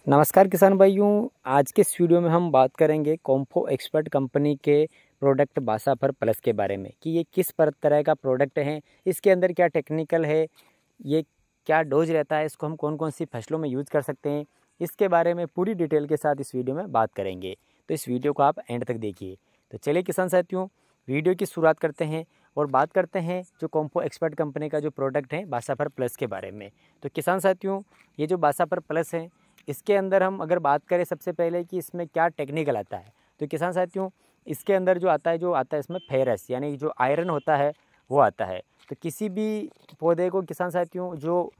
नमस्कार किसान भाइयों। आज के इस वीडियो में हम बात करेंगे कॉम्फो एक्सपर्ट कंपनी के प्रोडक्ट बासाफर प्लस के बारे में कि ये किस तरह का प्रोडक्ट है, इसके अंदर क्या टेक्निकल है, ये क्या डोज रहता है, इसको हम कौन कौन सी फसलों में यूज़ कर सकते हैं, इसके बारे में पूरी डिटेल के साथ इस वीडियो में बात करेंगे। तो इस वीडियो को आप एंड तक देखिए। तो चलिए किसान साथियों, वीडियो की शुरुआत करते हैं और बात करते हैं जो कॉम्फो एक्सपर्ट कंपनी का जो प्रोडक्ट है बासाफर प्लस के बारे में। तो किसान साथियों, ये जो बासाफर प्लस है, इसके अंदर हम अगर बात करें सबसे पहले कि इसमें क्या टेक्निकल आता है, तो किसान साथियों इसके अंदर जो आता है इसमें फेरस यानी जो आयरन होता है वो आता है। तो किसी भी पौधे को किसान साथियों जो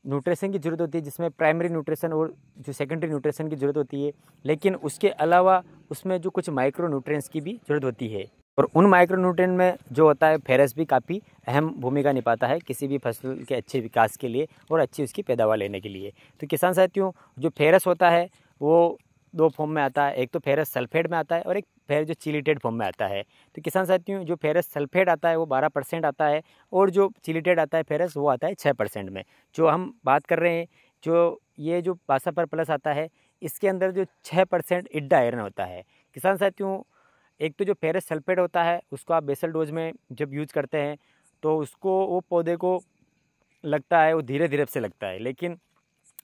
न्यूट्रिशन की ज़रूरत होती है, जिसमें प्राइमरी न्यूट्रिशन और जो सेकेंडरी न्यूट्रिशन की ज़रूरत होती है, लेकिन उसके अलावा उसमें जो कुछ माइक्रो न्यूट्रिएंट्स की भी ज़रूरत होती है। और उन माइक्रो न्यूट्रिएंट में जो होता है फेरस भी काफ़ी अहम भूमिका निभाता है किसी भी फसल के अच्छे विकास के लिए और अच्छी उसकी पैदावार लेने के लिए। तो किसान साथियों जो फेरस होता है वो दो फॉर्म में आता है, एक तो फेरस सल्फेट में आता है और एक फेरस जो चिलीटेड फॉर्म में आता है। तो किसान साथियों जो फेरस सल्फेट आता है वो 12% आता है और जो चिलीटेड आता है फेरस वो आता है 6% में। जो हम बात कर रहे हैं जो ये जो बासाफर प्लस आता है, इसके अंदर जो 6% इड्डा आयरन होता है। किसान साथियों एक तो जो फेरस सल्फेट होता है उसको आप बेसल डोज में जब यूज़ करते हैं तो उसको वो पौधे को लगता है वो धीरे धीरे से लगता है, लेकिन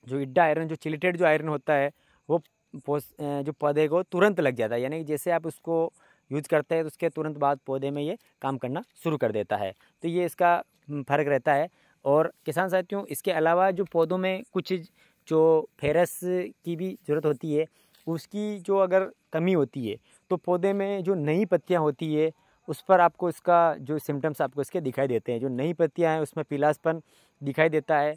जो इड्डा आयरन जो चिलिटेड जो आयरन होता है वो जो पौधे को तुरंत लग जाता है, यानी कि जैसे आप उसको यूज करते हैं तो उसके तुरंत बाद पौधे में ये काम करना शुरू कर देता है। तो ये इसका फ़र्क रहता है। और किसान साथियों इसके अलावा जो पौधों में कुछ जो फेरस की भी ज़रूरत होती है, उसकी जो अगर कमी होती है तो पौधे में जो नई पत्तियाँ होती है उस पर आपको इसका जो सिम्टम्स आपको इसके दिखाई देते हैं। जो नई पत्तियाँ हैं उसमें पीलापन दिखाई देता है।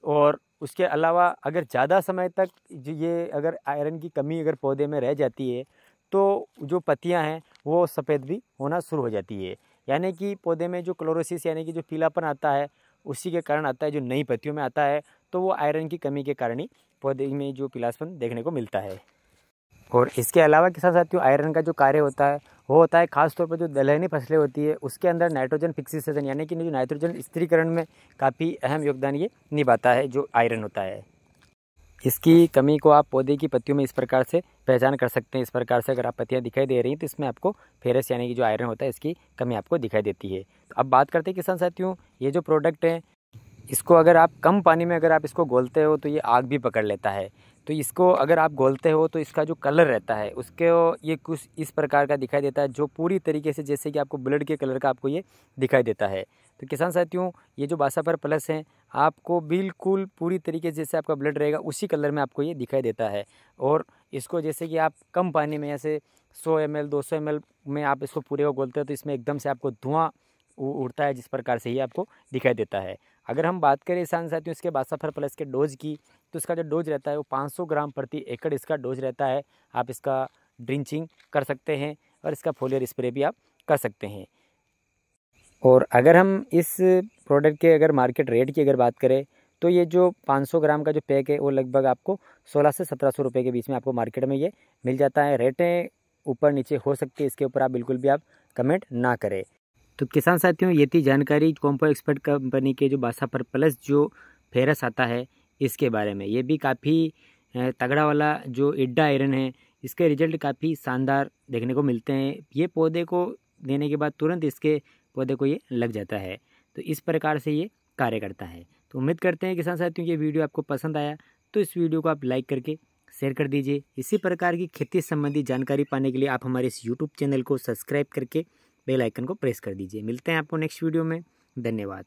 और उसके अलावा अगर ज़्यादा समय तक ये अगर आयरन की कमी अगर पौधे में रह जाती है तो जो पत्तियां हैं वो सफ़ेद भी होना शुरू हो जाती है, यानी कि पौधे में जो क्लोरोसिस यानी कि जो पीलापन आता है उसी के कारण आता है, जो नई पत्तियों में आता है। तो वो आयरन की कमी के कारण ही पौधे में जो पीलापन देखने को मिलता है। और इसके अलावा किसान साथियों आयरन का जो कार्य होता है वो होता है खासतौर पर जो दलहनी फसलें होती है उसके अंदर नाइट्रोजन फिक्सेशन यानी कि जो नाइट्रोजन स्थिरीकरण में काफ़ी अहम योगदान ये निभाता है जो आयरन होता है। इसकी कमी को आप पौधे की पत्तियों में इस प्रकार से पहचान कर सकते हैं। इस प्रकार से अगर आप पत्तियां दिखाई दे रही हैं तो इसमें आपको फेरस यानी कि जो आयरन होता है इसकी कमी आपको दिखाई देती है। तो अब बात करते हैं किसान साथियों, ये जो प्रोडक्ट है इसको अगर आप कम पानी में अगर आप इसको घोलते हो तो ये आग भी पकड़ लेता है। तो इसको अगर आप घोलते हो तो इसका जो कलर रहता है उसके ये कुछ इस प्रकार का दिखाई देता है, जो पूरी तरीके से जैसे कि आपको ब्लड के कलर का आपको ये दिखाई देता है। तो किसान साथियों ये जो बासाफर प्लस है आपको बिल्कुल पूरी तरीके से जैसे आपका ब्लड रहेगा उसी कलर में आपको ये दिखाई देता है। और इसको जैसे कि आप कम पानी में जैसे 100 ml 200 ml में आप इसको पूरे को घोलते हो तो इसमें एकदम से आपको धुआं उड़ता है, जिस प्रकार से ये आपको दिखाई देता है। अगर हम बात करें किसान साथियों इसके बासाफर प्लस के डोज की, तो इसका जो डोज रहता है वो 500 ग्राम प्रति एकड़ इसका डोज रहता है। आप इसका ड्रिंचिंग कर सकते हैं और इसका फोलियर स्प्रे भी आप कर सकते हैं। और अगर हम इस प्रोडक्ट के अगर मार्केट रेट की अगर बात करें तो ये जो 500 ग्राम का जो पैक है वो लगभग आपको 1600 से 1700 रुपये के बीच में आपको मार्केट में ये मिल जाता है। रेटें ऊपर नीचे हो सकती है, इसके ऊपर आप बिल्कुल भी आप कमेंट ना करें। तो किसान साथियों ये थी जानकारी कॉम्पो एक्सपर्ट कंपनी के जो बासाफर प्लस जो फेरस आता है इसके बारे में। ये भी काफ़ी तगड़ा वाला जो इड्डा आयरन है, इसके रिजल्ट काफ़ी शानदार देखने को मिलते हैं। ये पौधे को देने के बाद तुरंत इसके पौधे को ये लग जाता है। तो इस प्रकार से ये कार्य करता है। तो उम्मीद करते हैं किसान साथियों ये वीडियो आपको पसंद आया तो इस वीडियो को आप लाइक करके शेयर कर दीजिए। इसी प्रकार की खेती संबंधी जानकारी पाने के लिए आप हमारे इस यूट्यूब चैनल को सब्सक्राइब करके बेल आइकन को प्रेस कर दीजिए। मिलते हैं आपको नेक्स्ट वीडियो में। धन्यवाद।